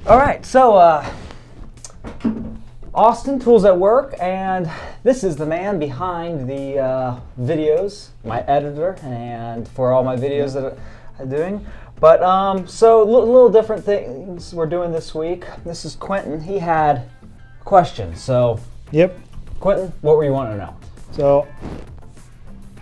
All right, so Austin, Tools at Work, and this is the man behind the videos, my editor, and for all my videos that I'm doing. But so little different things we're doing this week. This is Quentin. He had questions. So yep, Quentin, what were you wanting to know? So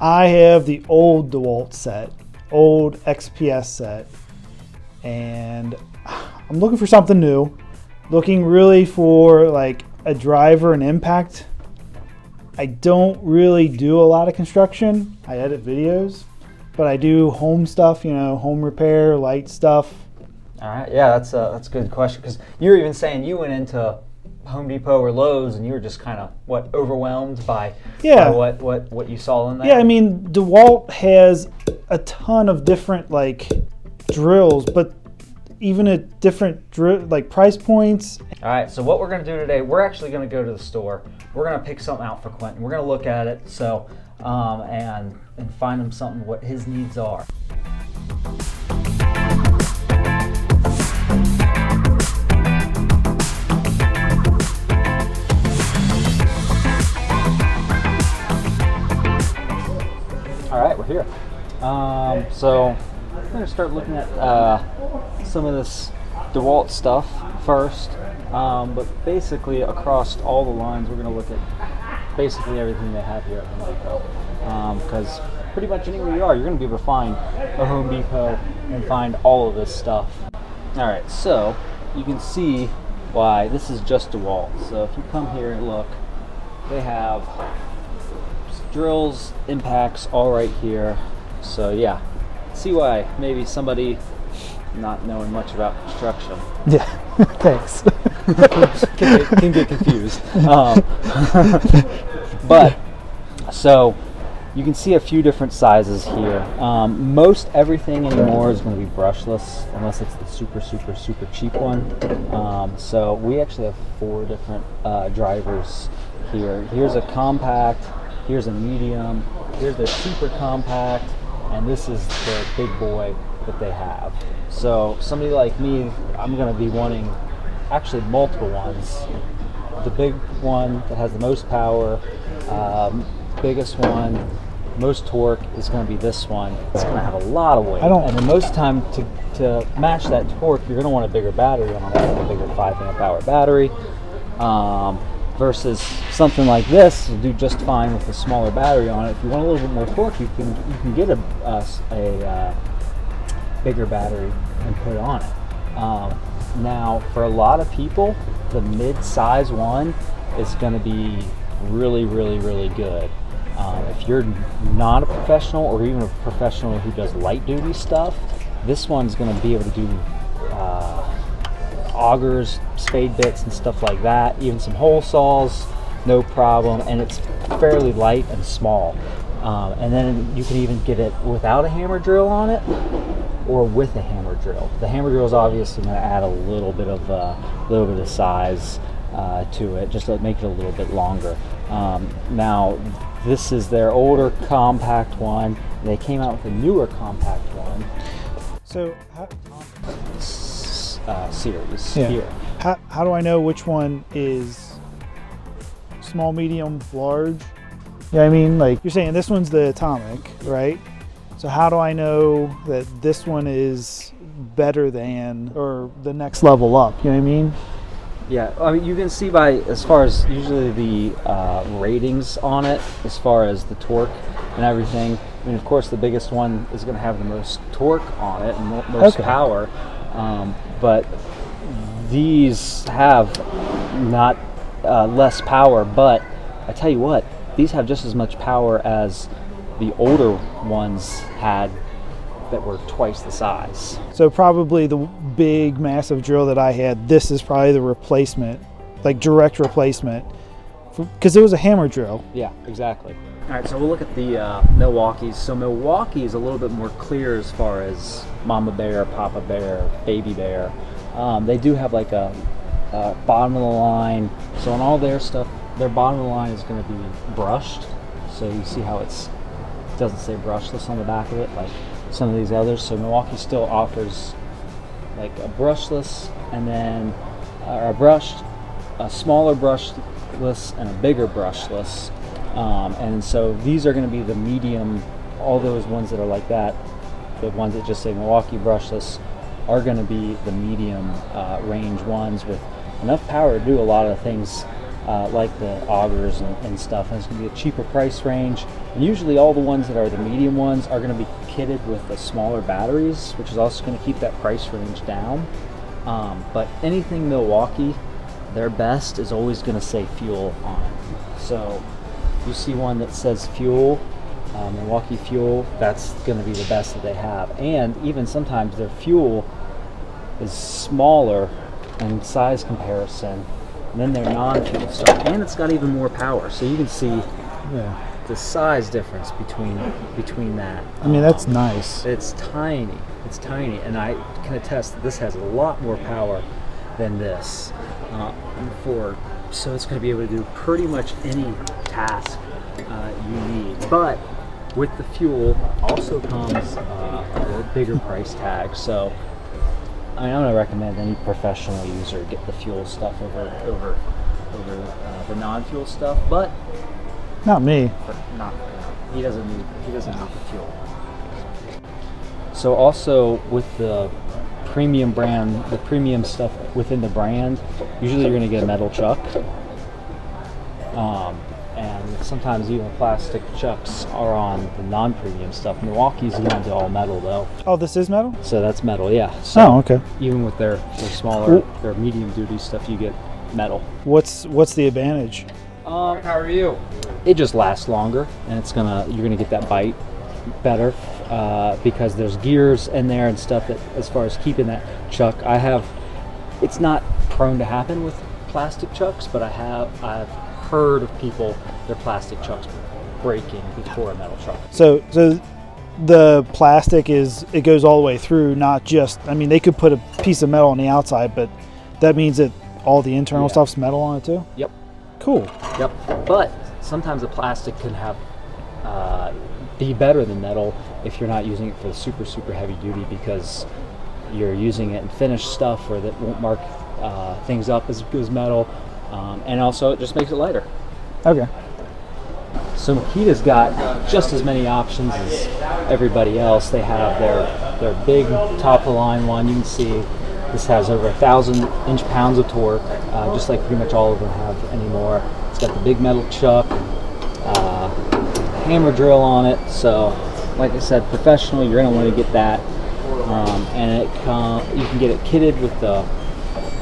I have the old Dewalt set, old XPS set, and I'm looking for something new. Looking really for like a driver and impact. I don't really do a lot of construction. I edit videos, but I do home stuff, you know, home repair, light stuff. All right, yeah, that's a good question, because you were even saying you went into Home Depot or Lowe's and you were just kind of overwhelmed by what you saw in there. Yeah, I mean, DeWalt has a ton of different like drills, but even at different like price points. All right, so what we're going to do today, we're actually going to go to the store. We're going to pick something out for Quentin. We're going to look at it, so and find him something what his needs are. All right, we're here. So I'm going to start looking at some of this Dewalt stuff first, but basically across all the lines we're going to look at basically everything they have here at Home Depot, because pretty much anywhere you are, you're going to be able to find a Home Depot and find all of this stuff. Alright, so you can see why this is just Dewalt. So if you come here and look, they have drills, impacts all right here. So yeah, see why maybe somebody not knowing much about construction. Yeah, thanks. can get confused. But so you can see a few different sizes here. Most everything anymore is going to be brushless, unless it's the super cheap one. So we actually have 4 different drivers here. Here's a compact, here's a medium, here's the super compact, and this is the big boy that they have. So somebody like me, I'm going to be wanting actually multiple ones. The big one that has the most power, biggest one, most torque is going to be this one. It's going to have a lot of weight. And the most time to match that torque, you're going to want a bigger battery on it, a bigger 5 amp hour battery. Versus something like this will do just fine with a smaller battery on it. If you want a little bit more torque, you can get a bigger battery and put it on it. Now, for a lot of people, the mid-size one is going to be really good. If you're not a professional, or even a professional who does light duty stuff, this one's going to be able to do augers, spade bits, and stuff like that. Even some hole saws, no problem. And it's fairly light and small. And then you can even get it without a hammer drill on it, or with a hammer drill. The hammer drill is obviously going to add a little bit of size to it, just to make it a little bit longer. Now, this is their older compact one. They came out with a newer compact one. So, series here. How do I know which one is small, medium, large? Yeah, I mean, like you're saying, this one's the Atomic, right? So how do I know that this one is better than, or the next level up? You know what I mean? Yeah, I mean, you can see by, as far as usually the ratings on it, as far as the torque and everything. I mean, of course, the biggest one is going to have the most torque on it and most power. But these have not less power, but I tell you what, these have just as much power as the older ones had that were twice the size. So probably the big massive drill that I had, this is probably the replacement, like direct replacement, because it was a hammer drill. Yeah, exactly. All right, so we'll look at the Milwaukee's. So Milwaukee is a little bit more clear as far as Mama Bear, Papa Bear, Baby Bear. They do have like a bottom of the line. So on all their stuff, their bottom of the line is going to be brushed. So you see how it doesn't say brushless on the back of it, like some of these others. So Milwaukee still offers like a brushless, and then or a brushed, a smaller brushless, and a bigger brushless. And so these are going to be the medium. All those ones that are like that, the ones that just say Milwaukee brushless, are going to be the medium range ones with enough power to do a lot of things like the augers and stuff. And it's going to be a cheaper price range. And usually all the ones that are the medium ones are going to be kitted with the smaller batteries, which is also going to keep that price range down. But anything Milwaukee, their best is always going to say fuel on it. So you see one that says fuel, Milwaukee fuel, that's going to be the best that they have. And even sometimes their fuel is smaller in size comparison than their non-fuel stuff, and it's got even more power. So you can see the size difference between that. I mean, that's nice. It's tiny. It's tiny, and I can attest that this has a lot more power than this. So it's going to be able to do pretty much any task you need. But with the fuel also comes a bigger price tag. So I mean, I'm going to recommend any professional user get the fuel stuff over the non-fuel stuff. But Not me. he doesn't need the fuel. So also with the premium brand, the premium stuff within the brand, usually you're going to get a metal chuck. And sometimes even plastic chucks are on the non-premium stuff. Milwaukee's going to all metal though. Oh, this is metal? So that's metal, yeah. So Oh, okay. even with their smaller, their medium duty stuff, you get metal. What's the advantage? How are you? It just lasts longer, and you're gonna get that bite better because there's gears in there and stuff that, as far as keeping that chuck, it's not prone to happen with plastic chucks, but I've heard of people, their plastic chucks breaking before a metal chuck. So the plastic it goes all the way through, not just, I mean, they could put a piece of metal on the outside, but that means that all the internal stuff's metal on it too? Yep. Cool. Yep. But sometimes the plastic can be better than metal if you're not using it for the super, super heavy duty, because you're using it in finished stuff where that won't mark things up as good as metal. And also it just makes it lighter. Okay. So Makita's got just as many options as everybody else. They have their big top of the line one. You can see this has over 1,000 inch-pounds of torque, just like pretty much all of them have anymore. It's got the big metal chuck, hammer drill on it. So, like I said, professional, you're going to want to get that. And you can get it kitted with the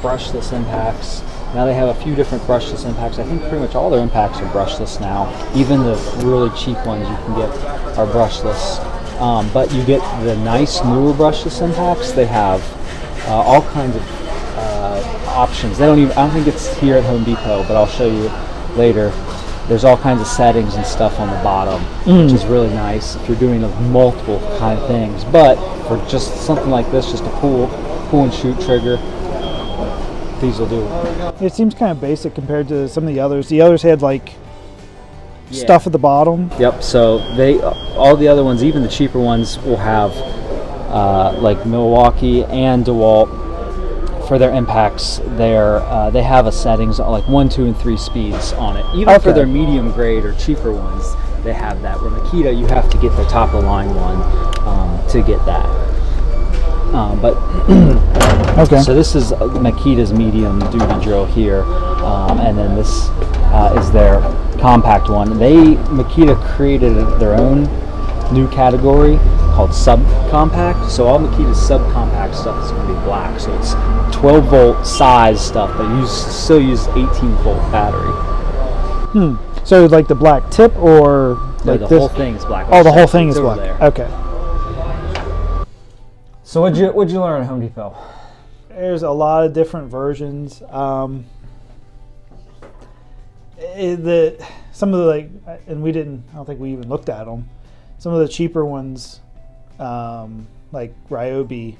brushless impacts. Now they have a few different brushless impacts. I think pretty much all their impacts are brushless now. Even the really cheap ones you can get are brushless. But you get the nice newer brushless impacts. They have all kinds of options. I don't think it's here at Home Depot, but I'll show you later. There's all kinds of settings and stuff on the bottom, which is really nice if you're doing multiple kind of things. But for just something like this, just a pull and shoot trigger, these will do. It seems kind of basic compared to some of the others. The others had stuff at the bottom. Yep. So all the other ones, even the cheaper ones, will have like Milwaukee and Dewalt for their impacts. They have a settings like 1, 2, and 3 speeds on it. Even for their medium grade or cheaper ones, they have that. Where Makita, you have to get the top of the line one to get that. Okay. So this is Makita's medium duty drill here, and then this is their compact one. Makita created their own new category called subcompact. So all Makita's subcompact stuff is going to be black. So it's 12 volt size stuff, but still use 18 volt battery. So like the black tip, or like the this? whole thing is black. Oh, the whole thing is over black. there. Okay. So what'd you learn at Home Depot? There's a lot of different versions. Some of the and I don't think we even looked at them. Some of the cheaper ones, like Ryobi,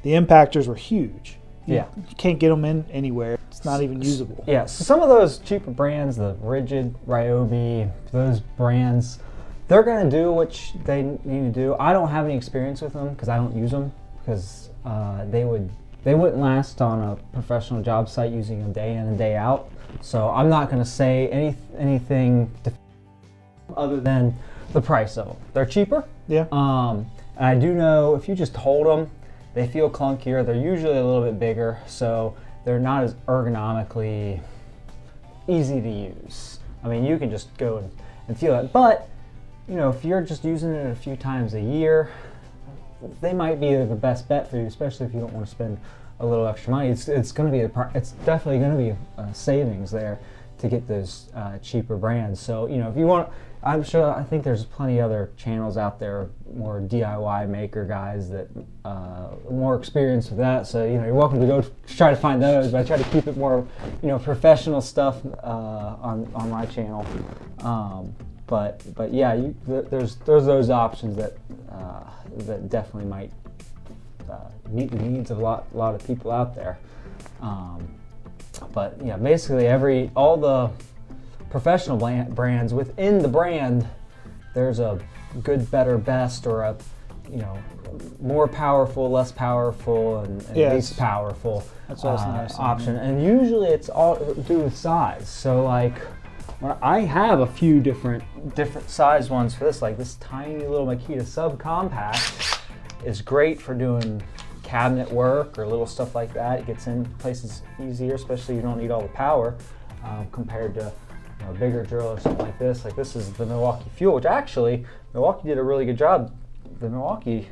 the impactors were huge. You can't get them in anywhere. It's not even usable. Yeah, so some of those cheaper brands, the Rigid, Ryobi, those brands, they're going to do what they need to do. I don't have any experience with them because I don't use them. because they wouldn't last on a professional job site using them day in and day out. So I'm not going to say anything other than the price of them. They're cheaper. Yeah. And I do know if you just hold them, they feel clunkier. They're usually a little bit bigger, so they're not as ergonomically easy to use. I mean, you can just go and feel it, but you know, if you're just using it a few times a year, they might be the best bet for you, especially if you don't want to spend a little extra money. It's going to be it's definitely going to be a savings there to get those cheaper brands. So you know, if you want, I think there's plenty of other channels out there, more DIY maker guys that more experience with that. So you know, you're welcome to go try to find those. But I try to keep it more, you know, professional stuff on my channel. But yeah, there's those options that definitely might meet the needs of a lot of people out there. But yeah, basically all the professional brands within the brand, there's a good, better, best, or a, you know, more powerful, less powerful, and least powerful option. And usually it's all due to size. So like, when I have a few different size ones for this, like this tiny little Makita subcompact is great for doing cabinet work or little stuff like that. It gets in places easier, especially you don't need all the power compared to, you know, a bigger drill or something like this. Like this is the Milwaukee Fuel, which actually Milwaukee did a really good job. The Milwaukee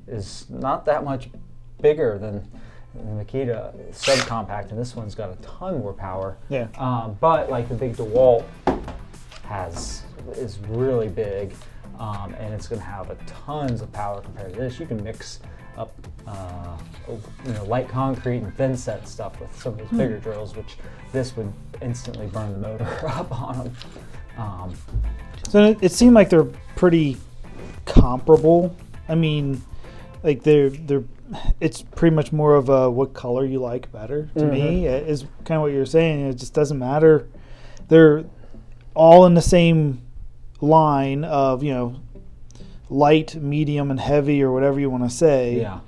is not that much bigger than the Makita subcompact, and this one's got a ton more power. Yeah. But like the big Dewalt is really big, and it's going to have tons of power compared to this. You can mix up, you know, light concrete and thin set stuff with some of those bigger drills, which this would instantly burn the motor up on them. So it seemed like they're pretty comparable. I mean, like they're it's pretty much more of a what color you like better to me is kind of what you're saying. It just doesn't matter. They're all in the same line of, you know, light, medium, and heavy, or whatever you want to say. Yeah.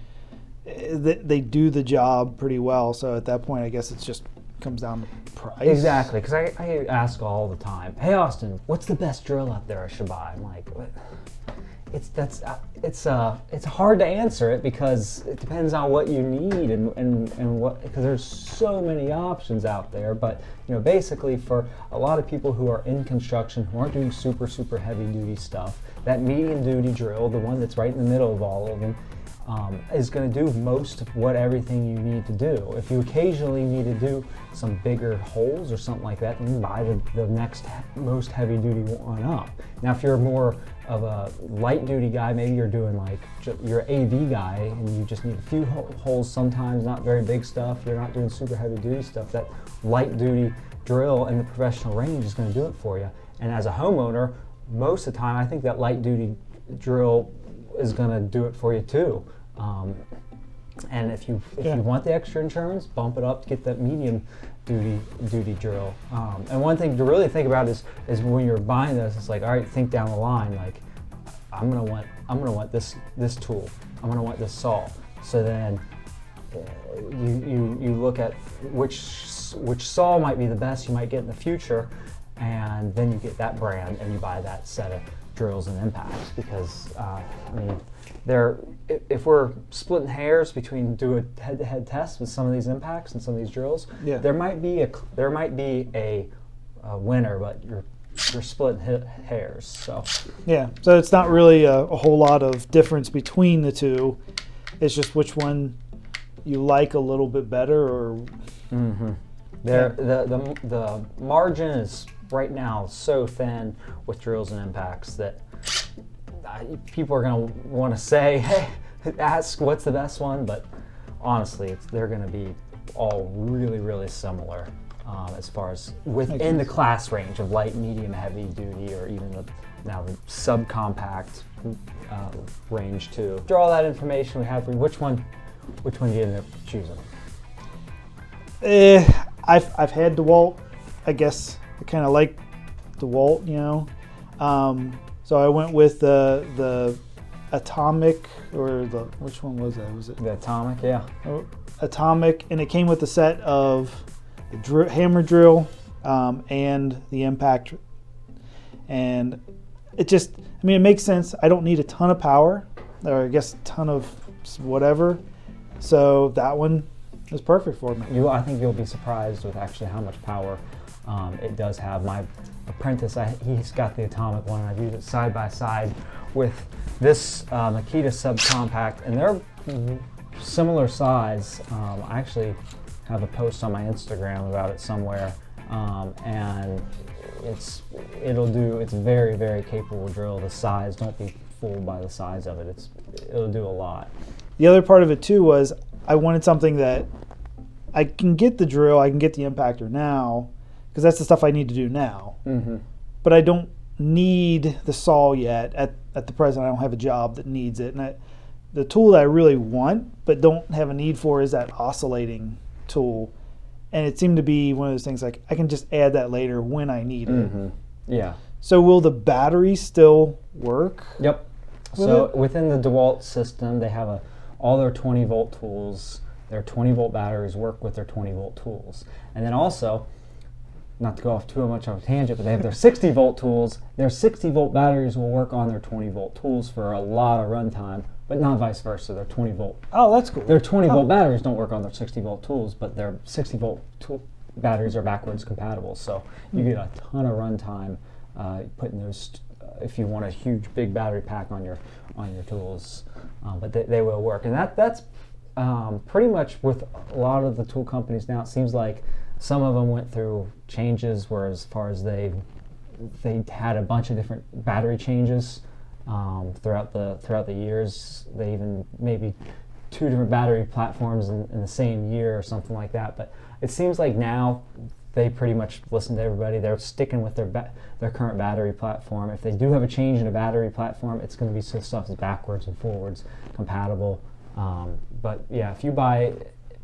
They do the job pretty well. So at that point, I guess it just comes down to price. Exactly, because I ask all the time, "Hey Austin, what's the best drill out there I should buy?" I'm like, what? It's hard to answer it because it depends on what you need and what, because there's so many options out there. But you know, basically for a lot of people who are in construction, who aren't doing super heavy duty stuff, that medium duty drill, the one that's right in the middle of all of them, is going to do most of what everything you need to do. If you occasionally need to do some bigger holes or something like that, then buy the next most heavy duty one up. Now if you're more of a light duty guy, maybe you're doing like, you're an AV guy and you just need a few holes sometimes, not very big stuff, you're not doing super heavy duty stuff, that light duty drill in the professional range is going to do it for you. And as a homeowner, most of the time I think that light duty drill is going to do it for you too. And if you want the extra insurance, bump it up to get that medium duty drill. And one thing to really think about is when you're buying this, it's like, all right, think down the line, like I'm gonna want this tool, I'm gonna want this saw. So then you look at which saw might be the best you might get in the future, and then you get that brand and you buy that set of drills and impacts, because I mean, if we're splitting hairs between do a head-to-head test with some of these impacts and some of these drills, there might be a winner, but you're splitting hairs. So so it's not really a whole lot of difference between the two. It's just which one you like a little bit better, or the margin is right now so thin with drills and impacts that people are going to want to say, hey, ask what's the best one, but honestly they're going to be all really similar as far as within the class range of light, medium, heavy duty, or even the subcompact range too. After all that information we have, which one do you end up choosing? I've had Dewalt. I guess I kind of like Dewalt, you know. So I went with the Atomic, or which one was that? Was it The Atomic, yeah. Atomic? And it came with a set of the hammer drill and the impact. And it makes sense. I don't need a ton of power, or I guess a ton of whatever. So that one is perfect for me. I think you'll be surprised with actually how much power it does have. My apprentice, he's got the Atomic one, and I've used it side by side with this Makita subcompact, and they're similar size. I actually have a post on my Instagram about it somewhere, and it's a very, very capable drill. The size, don't be fooled by the size of it. It'll do a lot. The other part of it too was I wanted something that I can get the drill, I can get the impactor now, because that's the stuff I need to do now. Mm-hmm. But I don't need the saw yet. At the present, I don't have a job that needs it. And the tool that I really want but don't have a need for is that oscillating tool. And it seemed to be one of those things like I can just add that later when I need it. Mm-hmm. Yeah. So will the battery still work? Yep. So within the Dewalt system, they have all their 20 volt tools. Their 20 volt batteries work with their 20 volt tools. And then also, not to go off too much on a tangent, but they have their 60 volt tools. Their 60 volt batteries will work on their 20 volt tools for a lot of runtime, but not vice versa. They're 20 volt. Oh, that's cool. Their 20 volt batteries don't work on their 60 volt tools, but their 60 volt batteries are backwards compatible. So you get a ton of runtime putting those. If you want a huge big battery pack on your tools, but they will work, and that's pretty much with a lot of the tool companies now. It seems like some of them went through changes where as far as they had a bunch of different battery changes throughout the years. They even maybe 2 different battery platforms in the same year or something like that. But it seems like now they pretty much listen to everybody. They're sticking with their current battery platform. If they do have a change in a battery platform, it's going to be some stuff that's backwards and forwards compatible. But yeah, if you buy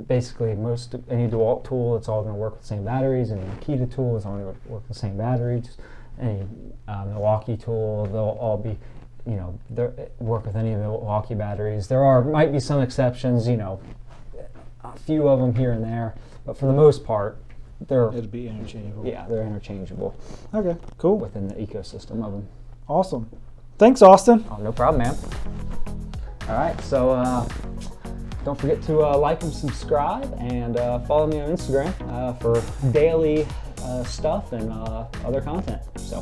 basically any Dewalt tool, it's all going to work with the same batteries. Any Makita tool, it's all going to work with the same batteries. Any Milwaukee tool, they'll all be, work with any of the Milwaukee batteries. Might be some exceptions, a few of them here and there, but for the most part, it'd be interchangeable. Yeah, they're interchangeable. Okay, cool. Within the ecosystem of them. Awesome. Thanks, Austin. Oh, no problem, man. All right, so don't forget to like and subscribe, and follow me on Instagram for daily stuff and other content. So.